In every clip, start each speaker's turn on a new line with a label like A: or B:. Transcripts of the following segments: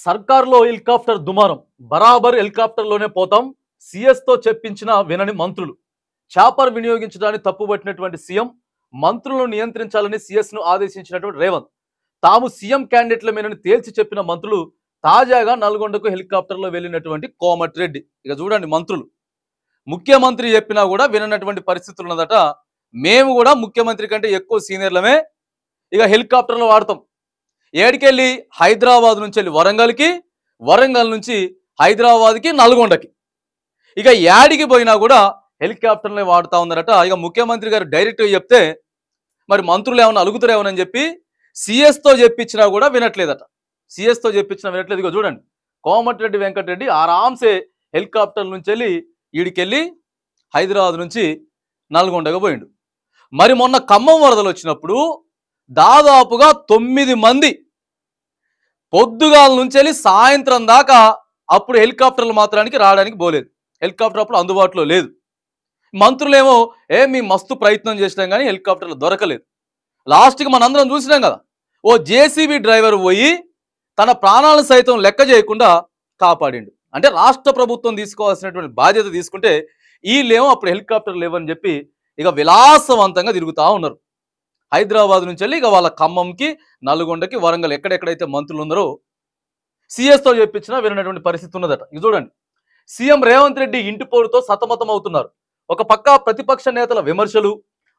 A: సర్కార్లో helicopter దుమారం. బరాబర్ హెలికాప్టర్లోనే పోతాం. సీఎస్తో చెప్పించిన వినని మంత్రులు. చాపర్ వినియోగించడాన్ని తప్పుబట్టినటువంటి సీఎం, మంత్రులను నియంత్రించాలని సీఎస్ను ఆదేశించినటువంటి రేవంత్, తాము సీఎం క్యాండిడేట్ల మీదని తేల్చి చెప్పిన మంత్రులు తాజాగా నల్గొండకు హెలికాప్టర్లో వెళ్ళినటువంటి కోమటిరెడ్డి. ఇక చూడండి, మంత్రులు ముఖ్యమంత్రి చెప్పినా కూడా విననటువంటి పరిస్థితులు ఉన్నదట. మేము కూడా ముఖ్యమంత్రి కంటే ఎక్కువ సీనియర్లమే, ఇక హెలికాప్టర్లో వాడతాం. ఏడికెళ్ళి హైదరాబాద్ నుంచి వెళ్ళి వరంగల్కి, వరంగల్ నుంచి హైదరాబాద్కి, నల్గొండకి, ఇక యాడికి పోయినా కూడా హెలికాప్టర్లే వాడుతూ ఉన్నారట. ఇక ముఖ్యమంత్రి గారు డైరెక్ట్గా చెప్తే మరి మంత్రులు ఏమన్నా అలుగుతారేమోనని చెప్పి సీఎస్తో చెప్పించినా కూడా వినట్లేదట. సీఎస్తో చెప్పించినా వినట్లేదు. ఇక చూడండి, కోమటిరెడ్డి వెంకటరెడ్డి ఆరాంసే హెలికాప్టర్ నుంచి వెళ్ళి ఈడికెళ్ళి హైదరాబాద్ నుంచి నల్గొండగా పోయిండు. మరి మొన్న ఖమ్మం వరదలు వచ్చినప్పుడు దాదాపుగా 9 మంది పొద్దుగాల నుంచి వెళ్ళి సాయంత్రం దాకా అప్పుడు హెలికాప్టర్లు మాత్రానికి రావడానికి పోలేదు. హెలికాప్టర్ అప్పుడు అందుబాటులో లేదు. మంత్రులేమో మేము మస్తు ప్రయత్నం చేసినాం కానీ హెలికాప్టర్లు దొరకలేదు. లాస్ట్కి మనందరం చూసినాం కదా, ఓ జేసీబీ డ్రైవర్ పోయి తన ప్రాణాలను సైతం లెక్క చేయకుండా కాపాడిండు. అంటే రాష్ట్ర ప్రభుత్వం తీసుకోవాల్సినటువంటి బాధ్యత తీసుకుంటే వీళ్ళేమో అప్పుడు హెలికాప్టర్ లేవని చెప్పి ఇక విలాసవంతంగా తిరుగుతూ ఉన్నారు. హైదరాబాద్ నుంచి వెళ్ళి ఇక వాళ్ళ ఖమ్మంకి, నల్గొండకి, వరంగల్ ఎక్కడెక్కడైతే మంత్రులు ఉన్నారో సీఎస్తో చెప్పించినా వినటువంటి పరిస్థితి ఉన్నదట. ఇది చూడండి, సీఎం రేవంత్ రెడ్డి ఇంటి పోరుతో సతమతం అవుతున్నారు. ఒక పక్క ప్రతిపక్ష నేతల విమర్శలు,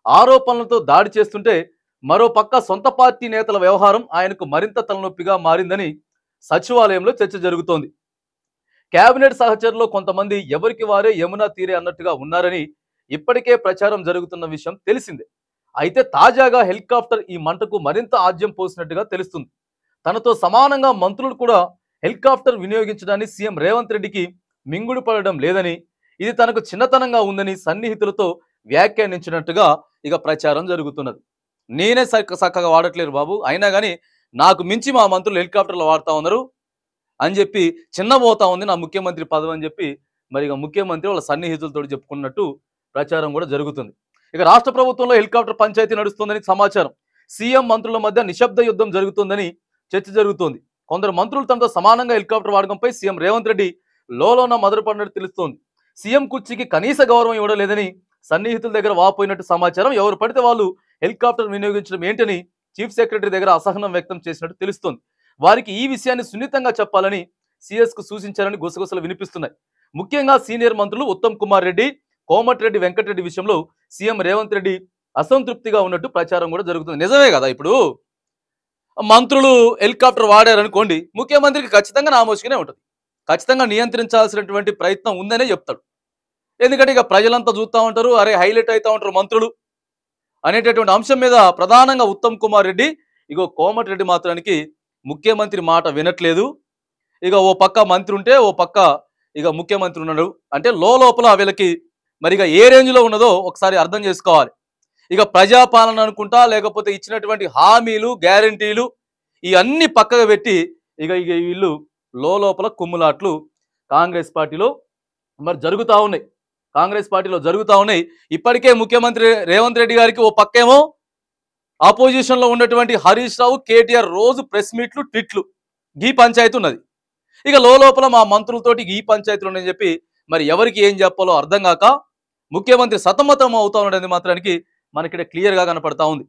A: ఆరోపణలతో దాడి చేస్తుంటే మరో పక్క సొంత పార్టీ నేతల వ్యవహారం ఆయనకు మరింత తలనొప్పిగా మారిందని సచివాలయంలో చర్చ జరుగుతోంది. కేబినెట్ సహచరులో కొంతమంది ఎవరికి వారే యమునా తీరే అన్నట్టుగా ఉన్నారని ఇప్పటికే ప్రచారం జరుగుతున్న విషయం తెలిసిందే. అయితే తాజాగా హెలికాప్టర్ ఈ మంటకు మరింత ఆజ్యం పోసినట్టుగా తెలుస్తుంది. తనతో సమానంగా మంత్రులు కూడా హెలికాప్టర్ వినియోగించడాన్ని సీఎం రేవంత్ రెడ్డికి మింగుడు పడడం లేదని, ఇది తనకు చిన్నతనంగా ఉందని సన్నిహితులతో వ్యాఖ్యానించినట్టుగా ఇక ప్రచారం జరుగుతున్నది. నేనే చక్కగా వాడట్లేరు బాబు, అయినా కానీ నాకు మించి మా మంత్రులు హెలికాప్టర్లు వాడుతూ ఉన్నారు అని చెప్పి చిన్నబోతా ఉంది నా ముఖ్యమంత్రి పదవి అని చెప్పి మరి ఇక ముఖ్యమంత్రి వాళ్ళ సన్నిహితులతో చెప్పుకున్నట్టు ప్రచారం కూడా జరుగుతుంది. ఇక రాష్ట్ర ప్రభుత్వంలో హెలికాప్టర్ పంచాయతీ నడుస్తుందని సమాచారం. సీఎం మంత్రుల మధ్య నిశ్శబ్ద యుద్ధం జరుగుతుందని చర్చ జరుగుతోంది. కొందరు మంత్రులు తమతో సమానంగా హెలికాప్టర్ వాడకంపై సీఎం రేవంత్ రెడ్డి లోన మొదలుపడినట్టు తెలుస్తోంది. సీఎం కుర్చీకి కనీస గౌరవం ఇవ్వడం లేదని సన్నిహితుల దగ్గర వాపోయినట్టు సమాచారం. ఎవరు పడితే వాళ్ళు హెలికాప్టర్ వినియోగించడం ఏంటని చీఫ్ సెక్రటరీ దగ్గర అసహనం వ్యక్తం చేసినట్టు తెలుస్తోంది. వారికి ఈ విషయాన్ని సున్నితంగా చెప్పాలని సీఎస్ కు సూచించారని గుసగుసలు వినిపిస్తున్నాయి. ముఖ్యంగా సీనియర్ మంత్రులు ఉత్తమ్ కుమార్ రెడ్డి, కోమటిరెడ్డి వెంకటరెడ్డి విషయంలో సీఎం రేవంత్ రెడ్డి అసంతృప్తిగా ఉన్నట్టు ప్రచారం కూడా జరుగుతుంది. నిజమే కదా, ఇప్పుడు మంత్రులు హెలికాప్టర్ వాడారనుకోండి, ముఖ్యమంత్రికి ఖచ్చితంగా నామోషిగానే ఉంటుంది. ఖచ్చితంగా నియంత్రించాల్సినటువంటి ప్రయత్నం ఉందనే చెప్తాడు. ఎందుకంటే ఇక ప్రజలంతా చూస్తూ ఉంటారు, అరే హైలైట్ అవుతూ ఉంటారు మంత్రులు అనేటటువంటి అంశం మీద ప్రధానంగా ఉత్తమ్ కుమార్ రెడ్డి, ఇగో కోమటిరెడ్డి మాత్రానికి ముఖ్యమంత్రి మాట వినట్లేదు. ఇక ఓ పక్క మంత్రి ఉంటే ఓ పక్క ఇక ముఖ్యమంత్రి ఉన్నాడు అంటే లోపల వీళ్ళకి మరి ఇక ఏ రేంజ్లో ఉన్నదో ఒకసారి అర్థం చేసుకోవాలి. ఇక ప్రజాపాలన అనుకుంటా, లేకపోతే ఇచ్చినటువంటి హామీలు, గ్యారంటీలు ఇవన్నీ పక్కగా పెట్టి ఇక ఇక వీళ్ళు లోపల కుమ్ములాట్లు కాంగ్రెస్ పార్టీలో మరి జరుగుతూ ఉన్నాయి. ఇప్పటికే ముఖ్యమంత్రి రేవంత్ రెడ్డి గారికి ఓ పక్కేమో ఆపోజిషన్లో ఉన్నటువంటి హరీష్ రావు, కేటీఆర్ రోజు ప్రెస్ మీట్లు, ట్వీట్లు, ఈ పంచాయతీ ఉన్నది. ఇక లోపల మా మంత్రులతోటి ఈ పంచాయతీలు ఉన్నాయని చెప్పి మరి ఎవరికి ఏం చెప్పాలో అర్థం కాక ముఖ్యమంత్రి సతమతం అవుతా ఉన్నది మాత్రానికి మనకి క్లియర్గా కనపడతా ఉంది.